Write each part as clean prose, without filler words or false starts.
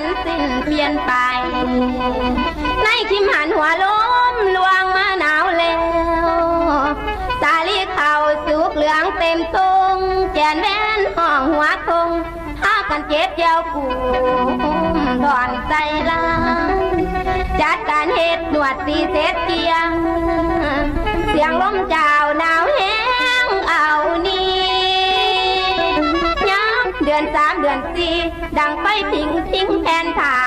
นสิ้นเปลี่ยนไปในคิมหันหัวล้มลวงมาหนาวแล้วสาลีเขาสุกเหลืองเต็มตุงแจนแว่นห้องหัวคงถ้ากันเจ็บเจ้ากูถอนใจลาจัดการเฮ็ดหนวดตีเสร็จเกียงเสียงลมเจ้าหนาวแห้งเอานี่ย้ำเดือน3 เดือน4ดังไปทิ้งแผ่นถา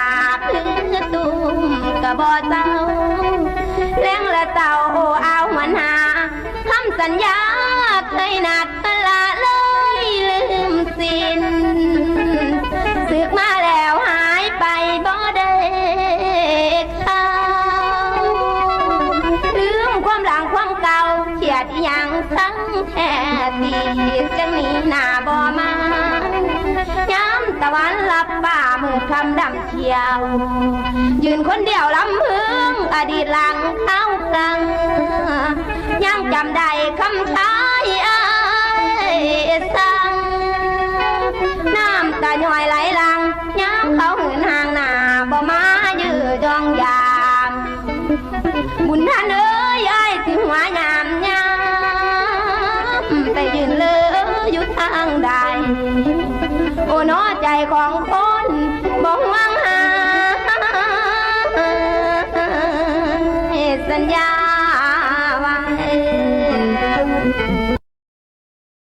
พื้นตุ้มกระบอกเจ้าแรงละเจ้าโอเอาหันหาคำสัญญาเคยนัดละเลยลืมสิ้นสึกมาแล้วหายไปบ่ได้ข่าวลืมความหลังความเก่าเขียดยังทั้งแท้ตีจะมีหน้าบ่มาย้ำตะวันลับป่ามือคำดำเขียวยืนคนเดียวลำพึงอดีตหลังเข้ากังยังจำได้คำท้ายอ้ายสั่งน้ำตาหน่อยไหลหลังย้ำเขาหืนห่างหน้าบ่มายือจองยามบุญท่านเอ้ยไอ้สิหัวยามไปยืนเลืออยู่ทางใดโอ้น้อใจของคนบ่หวังหาสัญญา